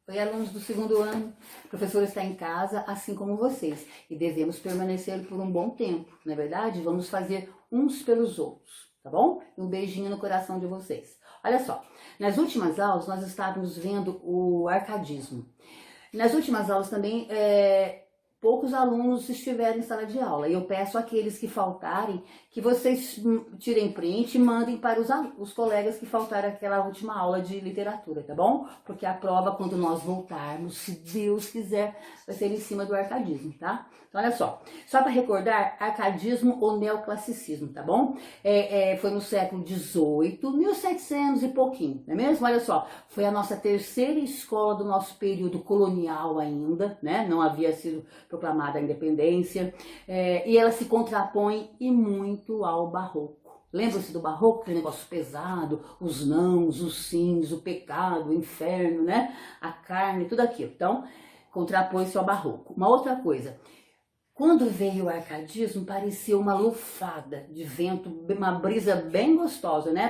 Oi, alunos do segundo ano. O professor está em casa, assim como vocês, e devemos permanecer por um bom tempo, não é verdade? Vamos fazer uns pelos outros, tá bom? Um beijinho no coração de vocês. Olha só, nas últimas aulas nós estávamos vendo o arcadismo. Nas últimas aulas também, poucos alunos estiveram em sala de aula. E eu peço àqueles que faltarem que vocês tirem print e mandem para os colegas que faltaram aquela última aula de literatura, tá bom? Porque a prova, quando nós voltarmos, se Deus quiser, vai ser em cima do arcadismo, tá? Então, olha só para recordar, arcadismo ou neoclassicismo, tá bom? Foi no século XVIII, 1700 e pouquinho, não é mesmo? Olha só, foi a nossa terceira escola do nosso período colonial ainda, né? Não havia sido proclamada a independência, e ela se contrapõe e muito ao barroco. Lembra-se do barroco, aquele negócio pesado, os nãos, os sims, o pecado, o inferno, né? A carne, tudo aquilo. Então, contrapõe-se ao barroco. Uma outra coisa, quando veio o arcadismo, parecia uma lufada de vento, uma brisa bem gostosa, né?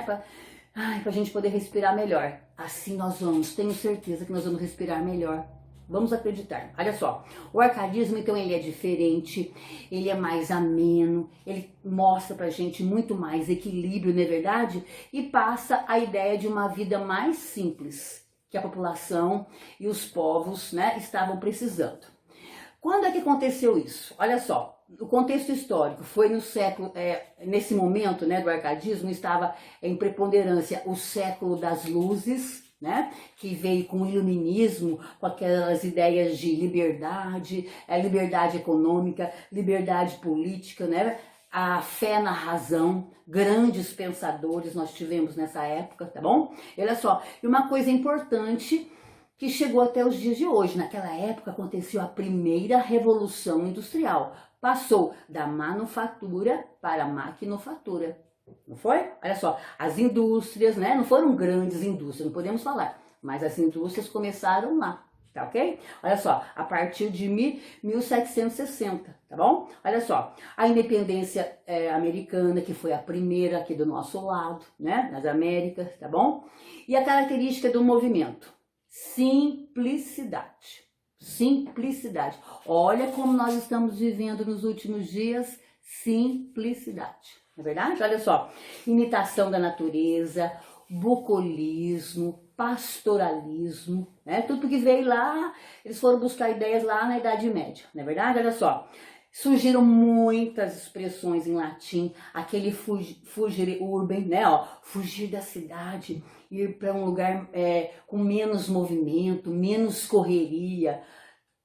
Pra gente poder respirar melhor. Assim nós vamos, tenho certeza que nós vamos respirar melhor. Vamos acreditar. Olha só, o arcadismo, então, ele é diferente, ele é mais ameno, ele mostra pra gente muito mais equilíbrio, não é verdade? E passa a ideia de uma vida mais simples, que a população e os povos, né, estavam precisando. Quando é que aconteceu isso? Olha só, o contexto histórico foi no século, nesse momento, né, do arcadismo, estava em preponderância o século das luzes, né, que veio com o iluminismo, com aquelas ideias de liberdade, liberdade econômica, liberdade política, né, a fé na razão, grandes pensadores nós tivemos nessa época, tá bom? Olha só, e uma coisa importante que chegou até os dias de hoje. Naquela época aconteceu a primeira revolução industrial. Passou da manufatura para a maquinofatura. Não foi? Olha só, as indústrias, né? Não foram grandes indústrias, não podemos falar. Mas as indústrias começaram lá, tá ok? Olha só, a partir de 1760, tá bom? Olha só, a independência americana, que foi a primeira aqui do nosso lado, né? Nas Américas, tá bom? E a característica do movimento. Simplicidade. Simplicidade. Olha como nós estamos vivendo nos últimos dias. Simplicidade. Não é verdade? Olha só. Imitação da natureza, bucolismo, pastoralismo, né? Tudo que veio lá, eles foram buscar ideias lá na Idade Média. Não é verdade? Olha só. Surgiram muitas expressões em latim, aquele fugere urbem, né? Ó, fugir da cidade, ir para um lugar com menos movimento, menos correria.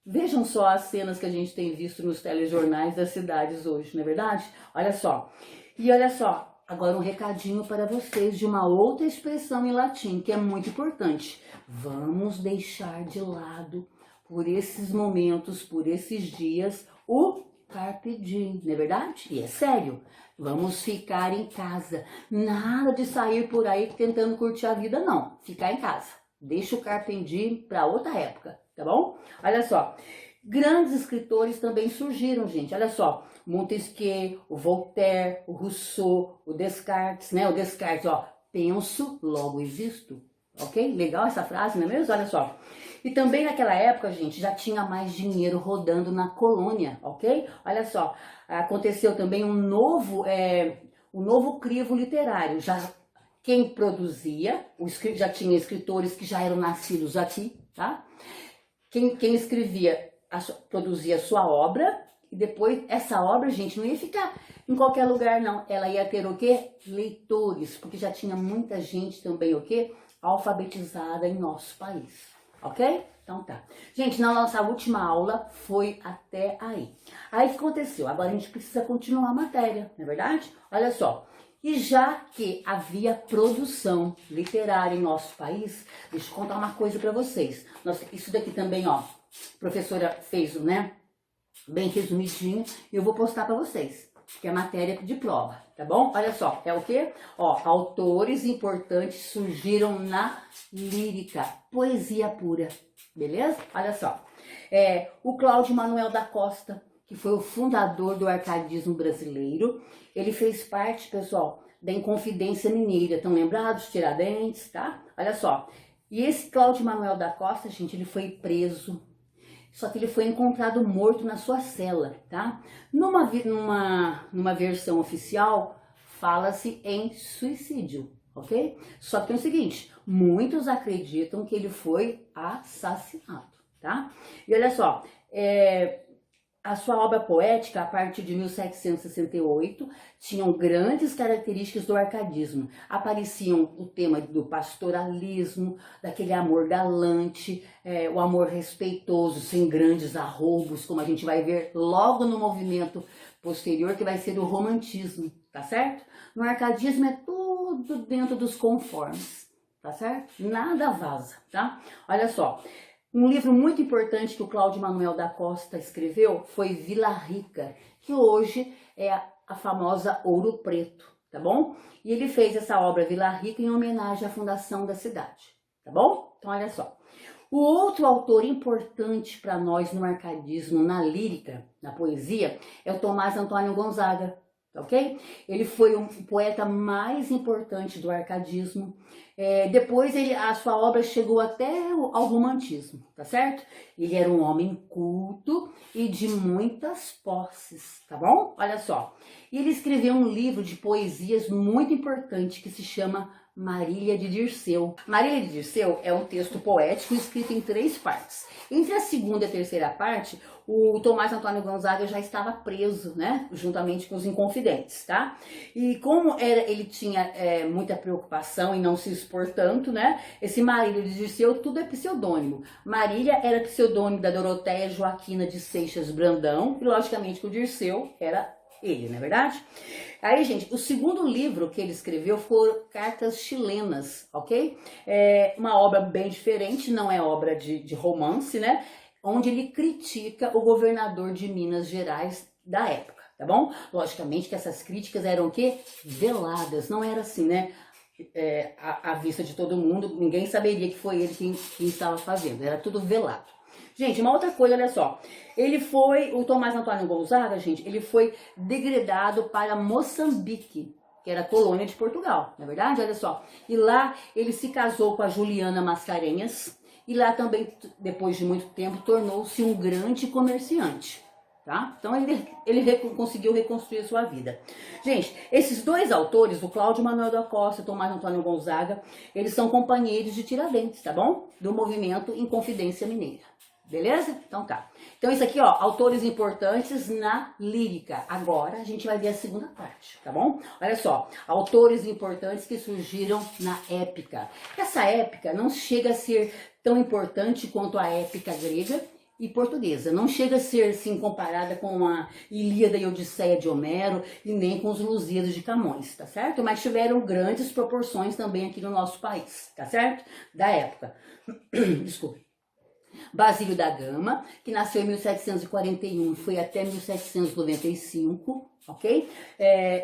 Vejam só as cenas que a gente tem visto nos telejornais das cidades hoje, não é verdade? Olha só. E olha só, agora um recadinho para vocês de uma outra expressão em latim, que é muito importante. Vamos deixar de lado, por esses momentos, por esses dias, o carpe diem, não é verdade? E é sério, vamos ficar em casa. Nada de sair por aí tentando curtir a vida, não. Ficar em casa. Deixa o carpe diem para outra época, tá bom? Olha só, grandes escritores também surgiram, gente. Olha só, Montesquieu, o Voltaire, o Rousseau, o Descartes, né? O Descartes, ó, penso, logo existo. Ok? Legal essa frase, não é mesmo? Olha só. E também naquela época, gente, já tinha mais dinheiro rodando na colônia, ok? Olha só, aconteceu também um novo crivo literário. Quem produzia, já tinha escritores que já eram nascidos aqui, tá? Quem escrevia, produzia sua obra, e depois essa obra, gente, não ia ficar em qualquer lugar, não. Ela ia ter o quê? Leitores, porque já tinha muita gente também, o quê? Alfabetizada em nosso país, ok? Então tá. Gente, na nossa última aula foi até aí. Aí o que aconteceu? Agora a gente precisa continuar a matéria, não é verdade? Olha só. E já que havia produção literária em nosso país, deixa eu contar uma coisa para vocês. Isso daqui também, ó, a professora fez, né? Bem resumidinho, e eu vou postar para vocês, que é matéria de prova, tá bom? Olha só, é o quê? Ó, autores importantes surgiram na lírica, poesia pura, beleza? Olha só, o Cláudio Manuel da Costa, que foi o fundador do arcadismo brasileiro, ele fez parte, pessoal, da Inconfidência Mineira, estão lembrados? Tiradentes, tá? Olha só, E esse Cláudio Manuel da Costa, gente, ele foi preso, só que ele foi encontrado morto na sua cela, tá? Numa versão oficial, fala-se em suicídio, ok? Só que tem o seguinte, muitos acreditam que ele foi assassinado, tá? E olha só, a sua obra poética, a partir de 1768, tinham grandes características do arcadismo. Apareciam o tema do pastoralismo, daquele amor galante, o amor respeitoso, sem grandes arroubos, como a gente vai ver logo no movimento posterior, que vai ser o romantismo, tá certo? No arcadismo é tudo dentro dos conformes, tá certo? Nada vaza, tá? Olha só. Um livro muito importante que o Cláudio Manuel da Costa escreveu foi Vila Rica, que hoje é a famosa Ouro Preto, tá bom? E ele fez essa obra Vila Rica em homenagem à fundação da cidade, tá bom? Então olha só. O outro autor importante para nós no arcadismo, na lírica, na poesia, é o Tomás Antônio Gonzaga, ok? Ele foi o poeta mais importante do arcadismo. Depois a sua obra chegou até ao romantismo, tá certo? Ele era um homem culto e de muitas posses, tá bom? Olha só. E ele escreveu um livro de poesias muito importante que se chama Marília de Dirceu. Marília de Dirceu é um texto poético escrito em 3 partes. Entre a segunda e a terceira parte, o Tomás Antônio Gonzaga já estava preso, né? Juntamente com os Inconfidentes, tá? E como ele tinha muita preocupação em não se expor tanto, né? Esse Marília de Dirceu, tudo é pseudônimo. Marília era pseudônimo da Doroteia Joaquina de Seixas Brandão, e logicamente que o Dirceu era ele, não é verdade? Aí, gente, o segundo livro que ele escreveu foram Cartas Chilenas, ok? Uma obra bem diferente, não é obra de romance, né? Onde ele critica o governador de Minas Gerais da época, tá bom? Logicamente que essas críticas eram o quê? Veladas, não era assim, né? À vista de todo mundo, ninguém saberia que foi ele quem estava fazendo, era tudo velado. Gente, uma outra coisa, olha só, o Tomás Antônio Gonzaga, gente, ele foi degradado para Moçambique, que era colônia de Portugal, não é verdade? Olha só, e lá ele se casou com a Juliana Mascarenhas, e lá também, depois de muito tempo, tornou-se um grande comerciante, tá? Então ele conseguiu reconstruir a sua vida. Gente, esses 2 autores, o Cláudio Manuel da Costa e o Tomás Antônio Gonzaga, eles são companheiros de Tiradentes, tá bom? Do movimento Inconfidência Mineira. Beleza? Então tá. Então isso aqui, ó, autores importantes na lírica. Agora a gente vai ver a segunda parte, tá bom? Olha só, autores importantes que surgiram na épica. Essa épica não chega a ser tão importante quanto a épica grega e portuguesa. Não chega a ser, assim, comparada com a Ilíada e Odisseia de Homero e nem com os Lusíadas de Camões, tá certo? Mas tiveram grandes proporções também aqui no nosso país, tá certo? Da época. Desculpe. Basílio da Gama, que nasceu em 1741 e foi até 1795, ok?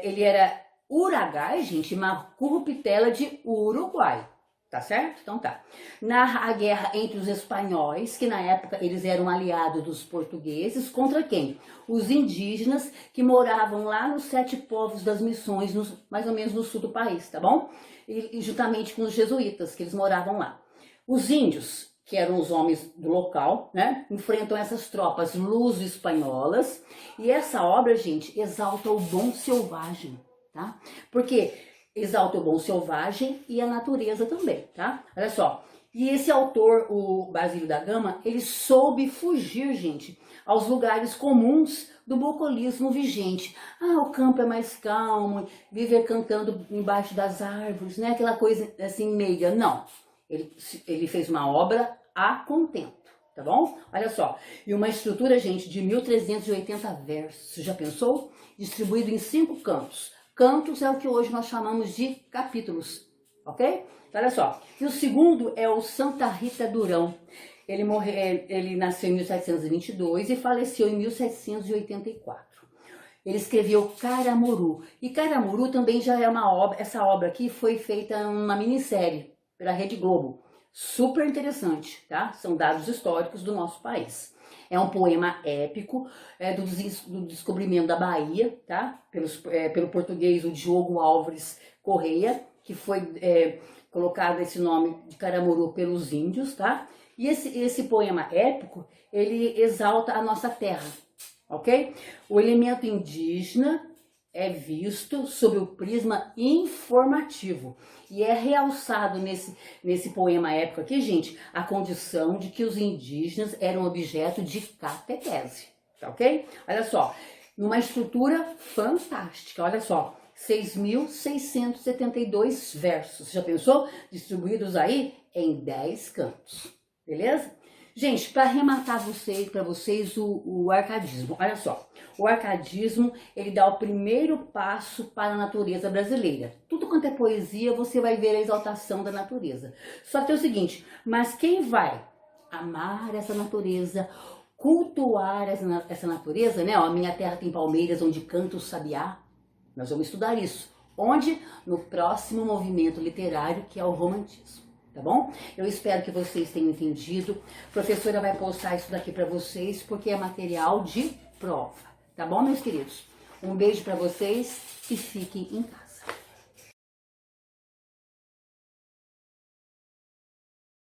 Ele era uragás, gente, uma corruptela de Uruguai, tá certo? Então tá. Narra a guerra entre os espanhóis, que na época eles eram aliados dos portugueses, contra quem? Os indígenas que moravam lá nos 7 povos das missões, mais ou menos no sul do país, tá bom? E juntamente com os jesuítas, que eles moravam lá. Os índios, que eram os homens do local, né, enfrentam essas tropas luso-espanholas. E essa obra, gente, exalta o bom selvagem, tá? Porque exalta o bom selvagem e a natureza também, tá? Olha só. E esse autor, o Basílio da Gama, ele soube fugir, gente, aos lugares comuns do bucolismo vigente. Ah, o campo é mais calmo, viver cantando embaixo das árvores, né? Aquela coisa assim meiga. Não. Ele fez uma obra a contento, tá bom? Olha só, e uma estrutura, gente, de 1380 versos, já pensou? Distribuído em 5 cantos. Cantos é o que hoje nós chamamos de capítulos, ok? Então, olha só, e o segundo é o Santa Rita Durão. Ele nasceu em 1722 e faleceu em 1784. Ele escreveu Caramuru, e Caramuru também já é uma obra, essa obra aqui foi feita numa minissérie pela Rede Globo. Super interessante, tá? São dados históricos do nosso país. É um poema épico do descobrimento da Bahia, tá? Pelo português o Diogo Álvares Correia, que foi colocado esse nome de Caramuru pelos índios, tá? E esse poema épico, ele exalta a nossa terra, ok? O elemento indígena é visto sob o prisma informativo e é realçado nesse poema épico aqui, gente, a condição de que os indígenas eram objeto de catequese, tá ok? Olha só, numa estrutura fantástica, olha só, 6.672 versos, já pensou? Distribuídos aí em 10 cantos, beleza? Gente, para arrematar para vocês o arcadismo, olha só, o arcadismo, ele dá o primeiro passo para a natureza brasileira. Tudo quanto é poesia, você vai ver a exaltação da natureza. Só que é o seguinte, mas quem vai amar essa natureza, cultuar essa natureza, né? Ó, a minha terra tem palmeiras onde canta o sabiá. Nós vamos estudar isso. Onde? No próximo movimento literário, que é o romantismo. Tá bom? Eu espero que vocês tenham entendido. A professora vai postar isso daqui para vocês, porque é material de prova. Tá bom, meus queridos? Um beijo para vocês e fiquem em casa.